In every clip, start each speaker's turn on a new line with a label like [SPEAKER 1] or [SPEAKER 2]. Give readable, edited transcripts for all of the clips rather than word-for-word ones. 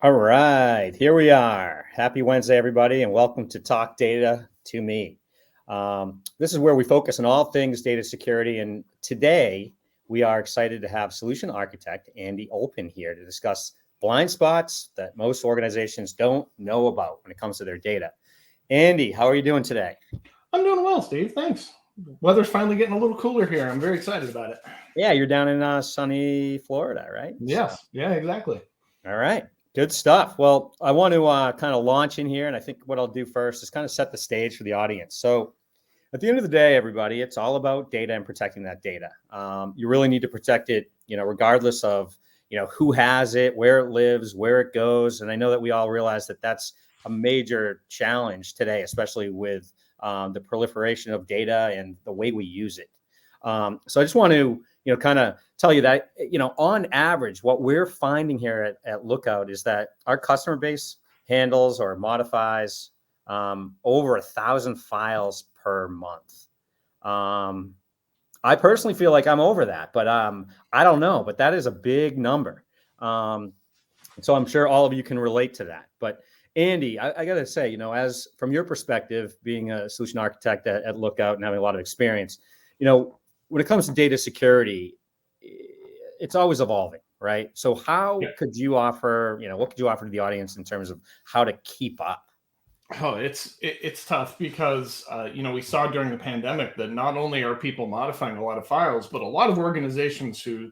[SPEAKER 1] All right, here we are. Happy Wednesday, everybody, and welcome to Talk Data to Me. This is where we focus on all things data security, and today we are excited to have solution architect Andy Olpin here to discuss blind spots that most organizations don't know about when it comes to their data. Andy, how are you doing today?
[SPEAKER 2] I'm doing well, Steve. Thanks. Weather's finally getting a little cooler here. I'm very excited about it.
[SPEAKER 1] Yeah, you're down in sunny Florida, right? So,
[SPEAKER 2] Yes. Yeah, exactly.
[SPEAKER 1] all right. Good stuff. Well, I want to kind of launch in here, and I think what I'll do first is kind of set the stage for the audience. So, at the end of the day, everybody, it's all about data and protecting that data. You really need to protect it, regardless of, who has it, where it lives, where it goes. And I know that we all realize that that's a major challenge today, especially with the proliferation of data and the way we use it. So I just want to, kind of tell you that, on average, what we're finding here at Lookout is that our customer base handles or modifies over 1,000 files per month. I personally feel like I'm over that, but I don't know. But that is a big number. So I'm sure all of you can relate to that. But Andy, I got to say, as from your perspective, being a solution architect at Lookout and having a lot of experience, when it comes to data security, it's always evolving, right? So how
[SPEAKER 2] Yeah.
[SPEAKER 1] could you offer, what could you offer to the audience in terms of how to keep up?
[SPEAKER 2] Oh, it's tough because we saw during the pandemic that not only are people modifying a lot of files, but a lot of organizations whose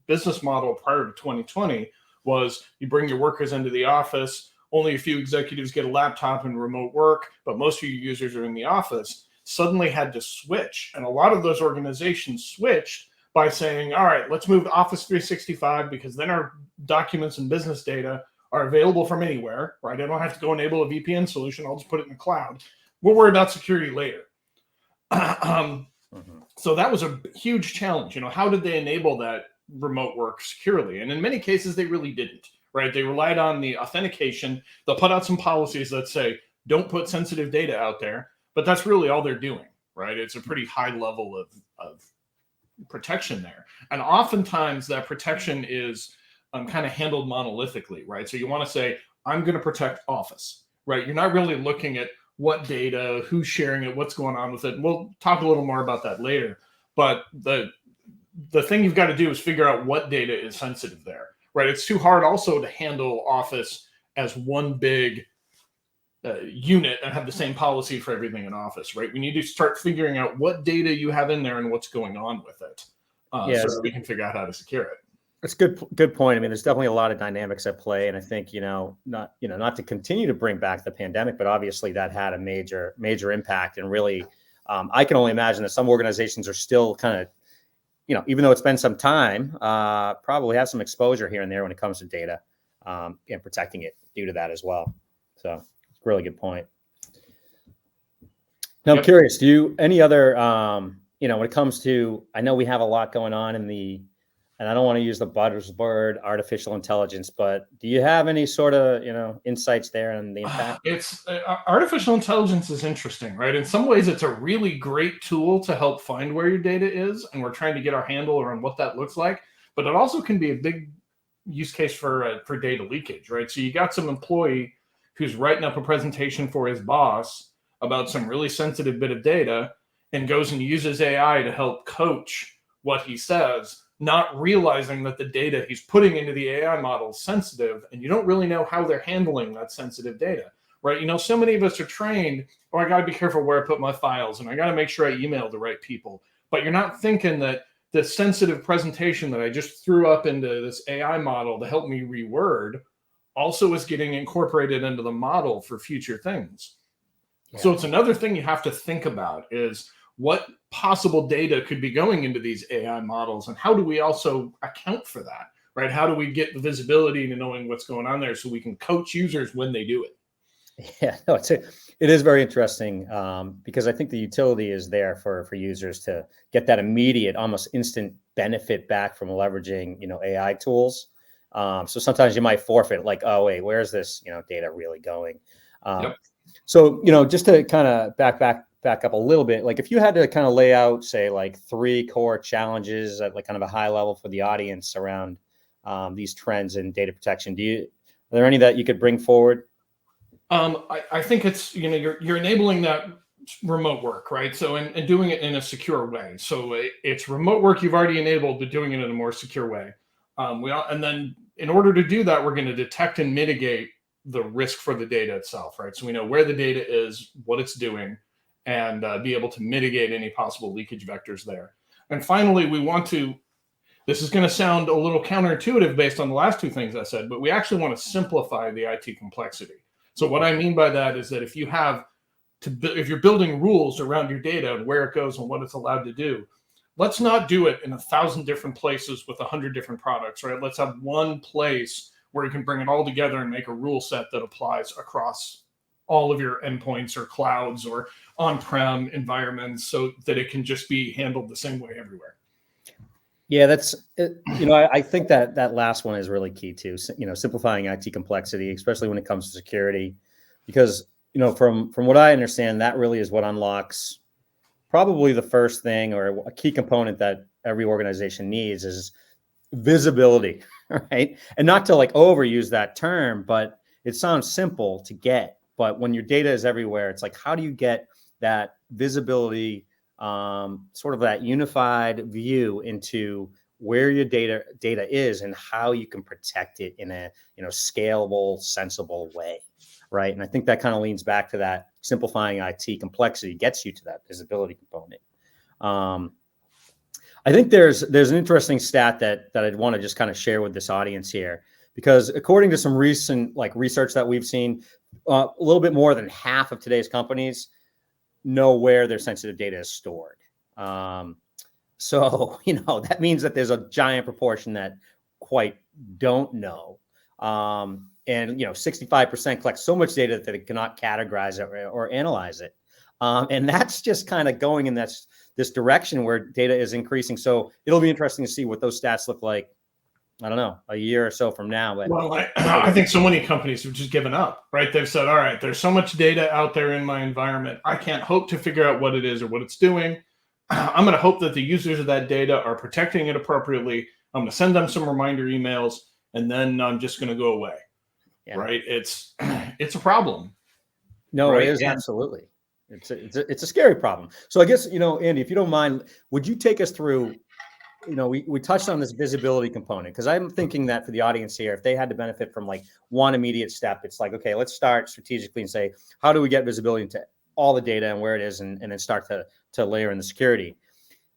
[SPEAKER 2] business model prior to 2020 was you bring your workers into the office. Only a few executives get a laptop and remote work, but most of your users are in the office. Suddenly had to switch, and a lot of those organizations switched by saying, "All right, let's move to Office 365 because then our documents and business data are available from anywhere, right? I don't have to go enable a VPN solution. I'll just put it in the cloud. We'll worry about security later." So that was a huge challenge. How did they enable that remote work securely? And in many cases, they really didn't, right? They relied on the authentication. They'll put out some policies that say, don't put sensitive data out there, but that's really all they're doing, right? It's a pretty high level of protection there. And oftentimes that protection is kind of handled monolithically, right? So you want to say, I'm going to protect Office, right? You're not really looking at what data, who's sharing it, what's going on with it. And we'll talk a little more about that later. But the thing you've got to do is figure out what data is sensitive there, right? It's too hard also to handle Office as one big unit and have the same policy for everything in Office, right? We need to start figuring out what data you have in there and what's going on with it, so that we can figure out how to secure it.
[SPEAKER 1] That's good point. I mean, there's definitely a lot of dynamics at play, and I think not to continue to bring back the pandemic, but obviously that had a major impact, and really, I can only imagine that some organizations are still kind of, even though it's been some time, probably have some exposure here and there when it comes to data and protecting it due to that as well. So, it's a really good point. Now, I'm curious, do you any other, when it comes to, I know we have a lot going on and I don't want to use the buzzword artificial intelligence, but do you have any sort of, insights there on the impact?
[SPEAKER 2] It's artificial intelligence is interesting, right? In some ways, it's a really great tool to help find where your data is, and we're trying to get our handle around what that looks like. But it also can be a big use case for data leakage, right? So you got some employee who's writing up a presentation for his boss about some really sensitive bit of data, and goes and uses AI to help coach what he says, not realizing that the data he's putting into the AI model is sensitive, and you don't really know how they're handling that sensitive data, right? So many of us are trained, oh, I got to be careful where I put my files, and I got to make sure I email the right people. But you're not thinking that the sensitive presentation that I just threw up into this AI model to help me reword also is getting incorporated into the model for future things. Yeah. So it's another thing you have to think about is what possible data could be going into these AI models, and how do we also account for that, right? How do we get the visibility to knowing what's going on there so we can coach users when they do it?
[SPEAKER 1] Yeah, no, it is very interesting because I think the utility is there for users to get that immediate, almost instant benefit back from leveraging, AI tools. So sometimes you might forfeit, like, oh wait, where's this, data really going?
[SPEAKER 2] Yep.
[SPEAKER 1] So, just to kind of back up a little bit, like if you had to kind of lay out, say, like 3 core challenges at like kind of a high level for the audience around these trends in data protection, Are there any that you could bring forward?
[SPEAKER 2] I think it's, you're enabling that remote work, right? So, and doing it in a secure way. So it's remote work you've already enabled, but doing it in a more secure way. And then in order to do that, we're going to detect and mitigate the risk for the data itself, right? So we know where the data is, what it's doing, and be able to mitigate any possible leakage vectors there. And finally, we want to, this is going to sound a little counterintuitive based on the last two things I said, but we actually want to simplify the IT complexity. So what I mean by that is that if you're building rules around your data and where it goes and what it's allowed to do, let's not do it in 1,000 different places with 100 different products, right? Let's have one place where you can bring it all together and make a rule set that applies across all of your endpoints or clouds or on-prem environments, so that it can just be handled the same way everywhere.
[SPEAKER 1] Yeah, that's, I think that last one is really key too. Simplifying IT complexity, especially when it comes to security, because, from what I understand, that really is what unlocks probably the first thing or a key component that every organization needs is visibility, right? And not to like overuse that term, but it sounds simple to get. But when your data is everywhere, it's like, how do you get that visibility, sort of that unified view into where your data is and how you can protect it in a scalable, sensible way, right? And I think that kind of leans back to that simplifying IT complexity gets you to that visibility component. I think there's an interesting stat that I'd want to just kind of share with this audience here, because according to some recent research that we've seen, a little bit more than half of today's companies know where their sensitive data is stored. So that means that there's a giant proportion that quite don't know. And 65% collect so much data that it cannot categorize it or analyze it. And that's just kind of going in this direction where data is increasing. So it'll be interesting to see what those stats look like, I don't know, a year or so from now. But
[SPEAKER 2] well, I think so many companies have just given up, right? They've said, all right, there's so much data out there in my environment. I can't hope to figure out what it is or what it's doing. I'm going to hope that the users of that data are protecting it appropriately. I'm going to send them some reminder emails, and then I'm just going to go away. Yeah. Right? It's a problem.
[SPEAKER 1] No, right? It is absolutely. It's a scary problem. So I guess, Andy, if you don't mind, would you take us through, we touched on this visibility component, because I'm thinking that for the audience here, if they had to benefit from like one immediate step, it's like, okay, let's start strategically and say, how do we get visibility into all the data and where it is, and then start to layer in the security.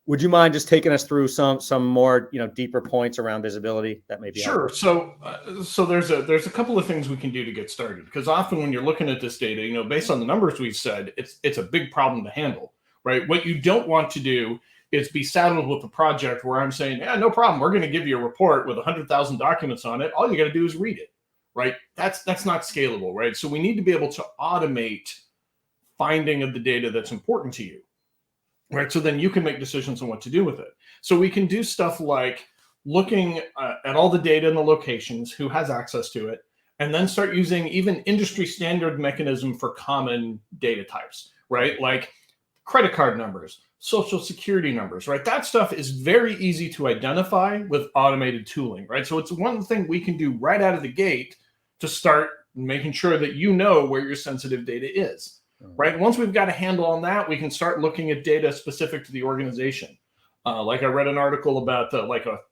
[SPEAKER 1] Would you mind just taking us through some more deeper points around visibility that may be
[SPEAKER 2] sure helpful? So there's a couple of things we can do to get started, because often when you're looking at this data, based on the numbers we've said, it's a big problem to handle, right? What you don't want to do is be saddled with a project where I'm saying, yeah, no problem, we're going to give you a report with 100,000 documents on it, all you got to do is read it, right? That's not scalable, right? So we need to be able to automate finding of the data that's important to you, right? So then you can make decisions on what to do with it. So we can do stuff like looking at all the data and the locations, who has access to it, and then start using even industry standard mechanism for common data types, right? Like credit card numbers, social security numbers, right? That stuff is very easy to identify with automated tooling, right? So it's one thing we can do right out of the gate to start making sure that where your sensitive data is. Right. Once we've got a handle on that, we can start looking at data specific to the organization. Like I read an article about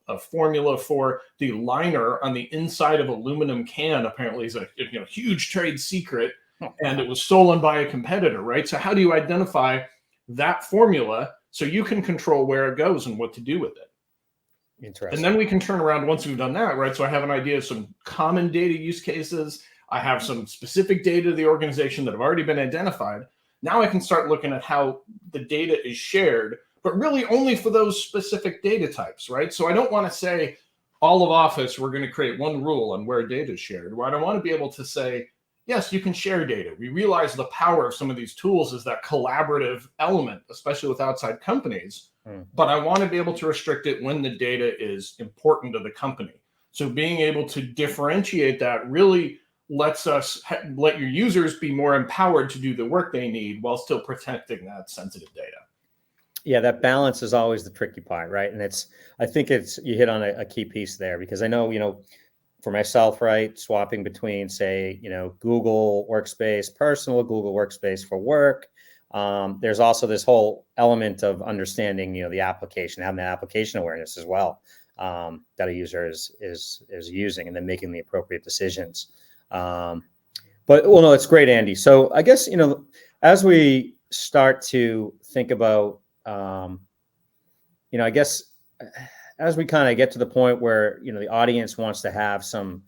[SPEAKER 2] a formula for the liner on the inside of aluminum can. Apparently, is a huge trade secret, and it was stolen by a competitor. Right. So how do you identify that formula so you can control where it goes and what to do with it?
[SPEAKER 1] Interesting.
[SPEAKER 2] And then we can turn around once we've done that. Right. So I have an idea of some common data use cases. I have some specific data of the organization that have already been identified. Now I can start looking at how the data is shared, but really only for those specific data types, right? So I don't want to say all of Office, we're going to create one rule on where data is shared. Right? I want to be able to say, yes, you can share data. We realize the power of some of these tools is that collaborative element, especially with outside companies. But I want to be able to restrict it when the data is important to the company. So being able to differentiate that really lets us let your users be more empowered to do the work they need while still protecting that sensitive data.
[SPEAKER 1] Yeah, that balance is always the tricky part, right? And I think you hit on a key piece there, because I know, for myself, right, swapping between, say, Google Workspace, personal Google Workspace for work. There's also this whole element of understanding, the application, having that application awareness as well, that a user is using, and then making the appropriate decisions. But well, no, it's great, Andy. So I guess as we start to think about, I guess as we kind of get to the point where the audience wants to have some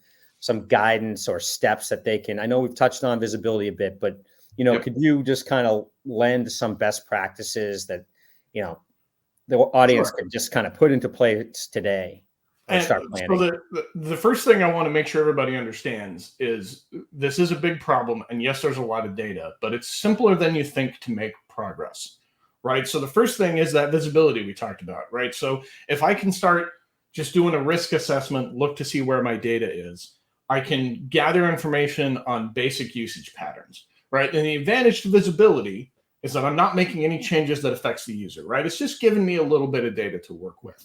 [SPEAKER 1] guidance or steps that they can. I know we've touched on visibility a bit, but
[SPEAKER 2] Yep.
[SPEAKER 1] could you just kind of lend some best practices that the audience
[SPEAKER 2] Sure.
[SPEAKER 1] can just kind of put into place today or
[SPEAKER 2] And
[SPEAKER 1] start
[SPEAKER 2] so
[SPEAKER 1] planning?
[SPEAKER 2] the first thing I want to make sure everybody understands is this is a big problem. And yes, there's a lot of data, but it's simpler than you think to make progress, right? So the first thing is that visibility we talked about, right? So if I can start just doing a risk assessment, look to see where my data is, I can gather information on basic usage patterns, right? And the advantage to visibility is that I'm not making any changes that affects the user, right? It's just giving me a little bit of data to work with,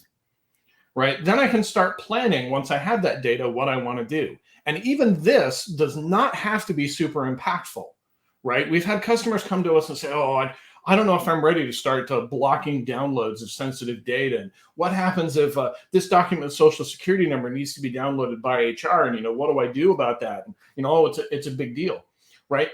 [SPEAKER 2] right? Then I can start planning once I have that data, what I want to do. And even this does not have to be super impactful, right? We've had customers come to us and say, oh, I don't know if I'm ready to start blocking downloads of sensitive data. And what happens if this document social security number needs to be downloaded by HR? And, what do I do about that? And, oh, it's a big deal, right?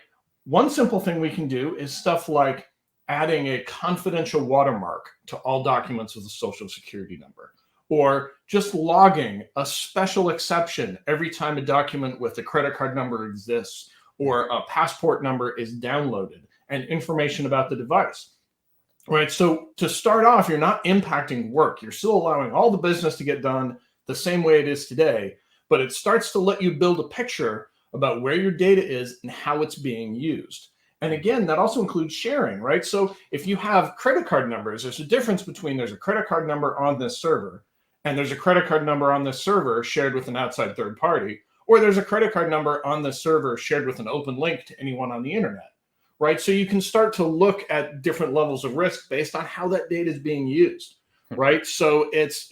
[SPEAKER 2] One simple thing we can do is stuff like adding a confidential watermark to all documents with a social security number, or just logging a special exception every time a document with a credit card number exists or a passport number is downloaded and information about the device, right? So to start off, you're not impacting work. You're still allowing all the business to get done the same way it is today, but it starts to let you build a picture about where your data is and how it's being used. And again, that also includes sharing, right? So if you have credit card numbers, there's a difference between there's a credit card number on this server and there's a credit card number on this server shared with an outside third party, or there's a credit card number on this server shared with an open link to anyone on the internet, right? So you can start to look at different levels of risk based on how that data is being used, right? So it's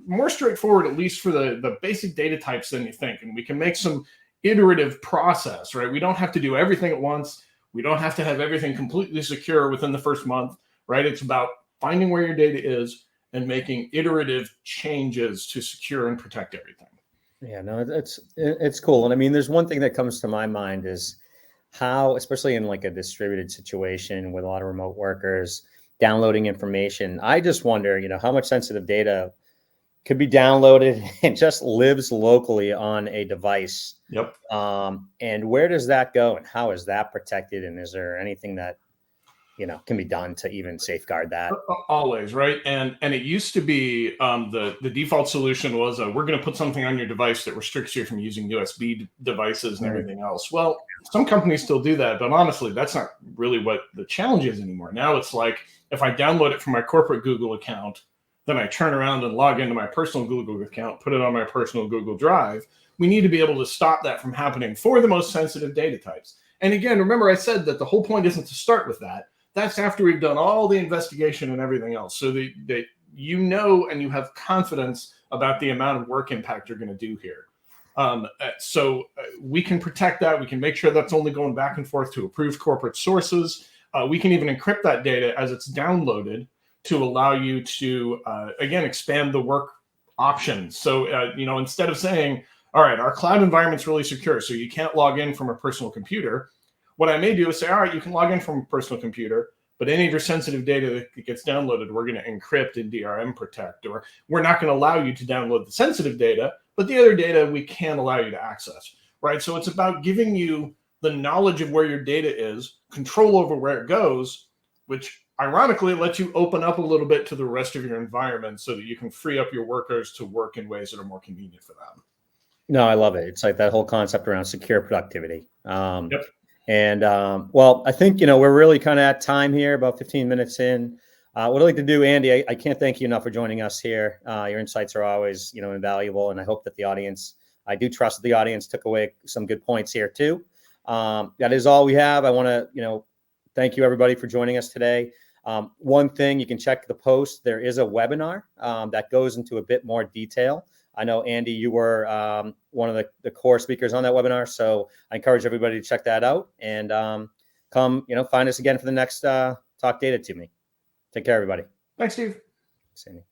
[SPEAKER 2] more straightforward, at least for the basic data types than you think. And we can make some iterative process, right? We don't have to do everything at once. We don't have to have everything completely secure within the first month, right? It's about finding where your data is and making iterative changes to secure and protect everything.
[SPEAKER 1] Yeah, no, it's cool. And I mean, there's one thing that comes to my mind is how, especially in like a distributed situation with a lot of remote workers downloading information. I just wonder, how much sensitive data could be downloaded and just lives locally on a device.
[SPEAKER 2] Yep.
[SPEAKER 1] And where does that go, and how is that protected? And is there anything that can be done to even safeguard that?
[SPEAKER 2] Always, right? And it used to be the default solution was we're going to put something on your device that restricts you from using USB devices and everything else. Well, some companies still do that, but honestly, that's not really what the challenge is anymore. Now it's like if I download it from my corporate Google account, then I turn around and log into my personal Google account, put it on my personal Google Drive. We need to be able to stop that from happening for the most sensitive data types. And again, remember I said that the whole point isn't to start with that. That's after we've done all the investigation and everything else. So that and you have confidence about the amount of work impact you're going to do here. So we can protect that. We can make sure that's only going back and forth to approved corporate sources. We can even encrypt that data as it's downloaded to allow you to, again, expand the work options. So, instead of saying, all right, our cloud environment's really secure, so you can't log in from a personal computer, what I may do is say, all right, you can log in from a personal computer, but any of your sensitive data that gets downloaded, we're going to encrypt and DRM protect, or we're not going to allow you to download the sensitive data, but the other data we can allow you to access, right? So it's about giving you the knowledge of where your data is, control over where it goes, which ironically lets you open up a little bit to the rest of your environment so that you can free up your workers to work in ways that are more convenient for them.
[SPEAKER 1] No, I love it. It's like that whole concept around secure productivity.
[SPEAKER 2] Yep.
[SPEAKER 1] And well, I think we're really kind of at time here, about 15 minutes in. What I'd like to do, Andy, I can't thank you enough for joining us here. Your insights are always invaluable, and I hope that the audience, I do trust that the audience took away some good points here too. That is all we have. I want to thank you everybody for joining us today. One thing, you can check the post. There is a webinar that goes into a bit more detail I know, Andy, you were one of the core speakers on that webinar. So I encourage everybody to check that out and come, find us again for the next Talk Data to Me. Take care, everybody.
[SPEAKER 2] Thanks, Steve.
[SPEAKER 1] Thanks, Andy.